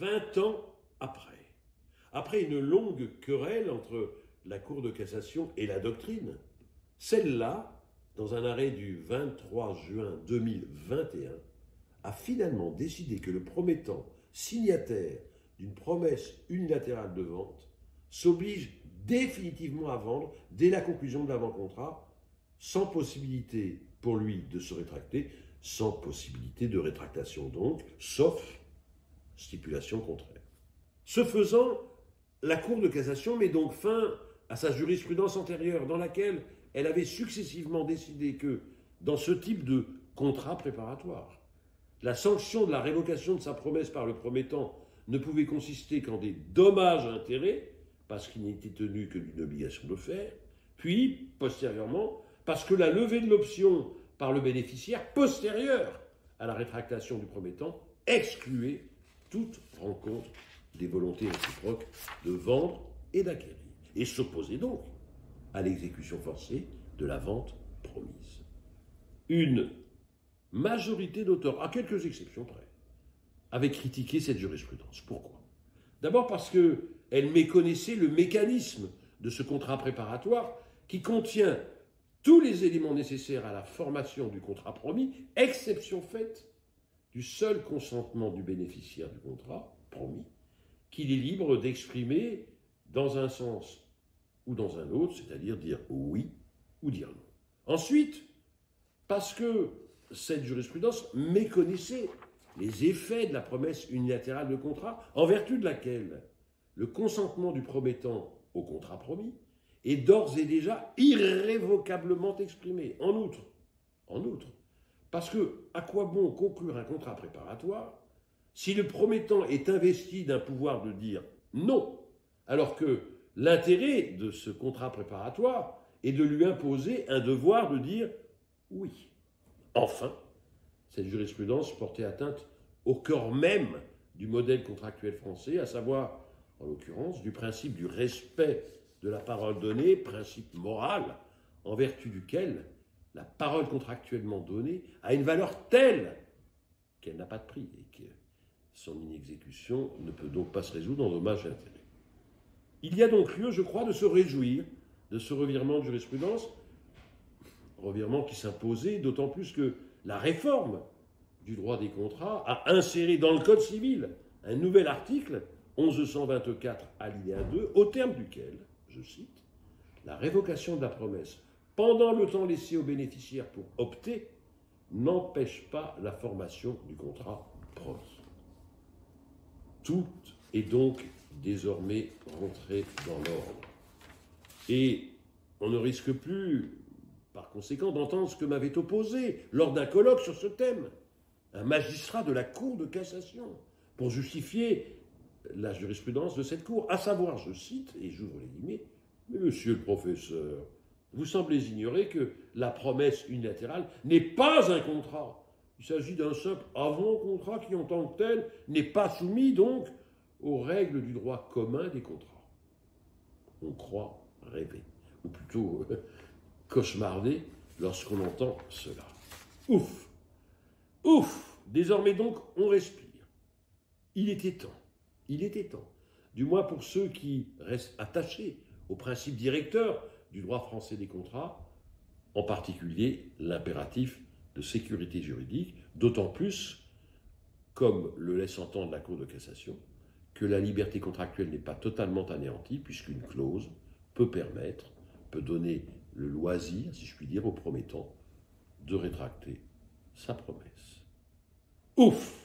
20 ans après une longue querelle entre la Cour de cassation et la doctrine, celle-là, dans un arrêt du 23 juin 2021, a finalement décidé que le promettant signataire d'une promesse unilatérale de vente s'oblige définitivement à vendre dès la conclusion de l'avant-contrat, sans possibilité pour lui de se rétracter, sans possibilité de rétractation donc, sauf stipulation contraire. Ce faisant, la Cour de cassation met donc fin à sa jurisprudence antérieure dans laquelle elle avait successivement décidé que, dans ce type de contrat préparatoire, la sanction de la révocation de sa promesse par le promettant ne pouvait consister qu'en des dommages à intérêts, parce qu'il n'était tenu que d'une obligation de faire, puis, postérieurement, parce que la levée de l'option par le bénéficiaire, postérieure à la rétractation du promettant, excluait toute rencontre des volontés réciproques de vendre et d'acquérir, et s'opposait donc à l'exécution forcée de la vente promise. Une majorité d'auteurs, à quelques exceptions près, avait critiqué cette jurisprudence. Pourquoi ? D'abord parce qu'elle méconnaissait le mécanisme de ce contrat préparatoire qui contient tous les éléments nécessaires à la formation du contrat promis, exception faite du seul consentement du bénéficiaire du contrat promis, qu'il est libre d'exprimer dans un sens ou dans un autre, c'est-à-dire dire oui ou dire non. Ensuite, parce que cette jurisprudence méconnaissait les effets de la promesse unilatérale de contrat, en vertu de laquelle le consentement du promettant au contrat promis est d'ores et déjà irrévocablement exprimé. En outre, parce que à quoi bon conclure un contrat préparatoire si le promettant est investi d'un pouvoir de dire non, alors que l'intérêt de ce contrat préparatoire est de lui imposer un devoir de dire oui. Enfin, cette jurisprudence portait atteinte au cœur même du modèle contractuel français, à savoir, en l'occurrence, du principe du respect de la parole donnée, principe moral, en vertu duquel la parole contractuellement donnée a une valeur telle qu'elle n'a pas de prix et que son inexécution ne peut donc pas se résoudre en dommages et intérêts. Il y a donc lieu, je crois, de se réjouir de ce revirement de jurisprudence, revirement qui s'imposait, d'autant plus que la réforme du droit des contrats a inséré dans le Code civil un nouvel article, 1124 alinéa 2, au terme duquel, je cite, « La révocation de la promesse pendant le temps laissé au bénéficiaire pour opter n'empêche pas la formation du contrat promis. » Tout est donc désormais rentré dans l'ordre. Et on ne risque plus, par conséquent, d'entendre ce que m'avait opposé lors d'un colloque sur ce thème un magistrat de la Cour de cassation pour justifier la jurisprudence de cette Cour, à savoir, je cite, et j'ouvre les guillemets, « Mais monsieur le professeur, vous semblez ignorer que la promesse unilatérale n'est pas un contrat. Il s'agit d'un simple avant-contrat qui, en tant que tel, n'est pas soumis donc aux règles du droit commun des contrats. » On croit rêver, ou plutôt cauchemarder lorsqu'on entend cela. Ouf! Ouf! Désormais donc, on respire. Il était temps, du moins pour ceux qui restent attachés aux principes directeurs du droit français des contrats, en particulier l'impératif de sécurité juridique, d'autant plus, comme le laisse entendre la Cour de cassation, que la liberté contractuelle n'est pas totalement anéantie, puisqu'une clause peut donner le loisir, si je puis dire, au promettant de rétracter sa promesse. Ouf!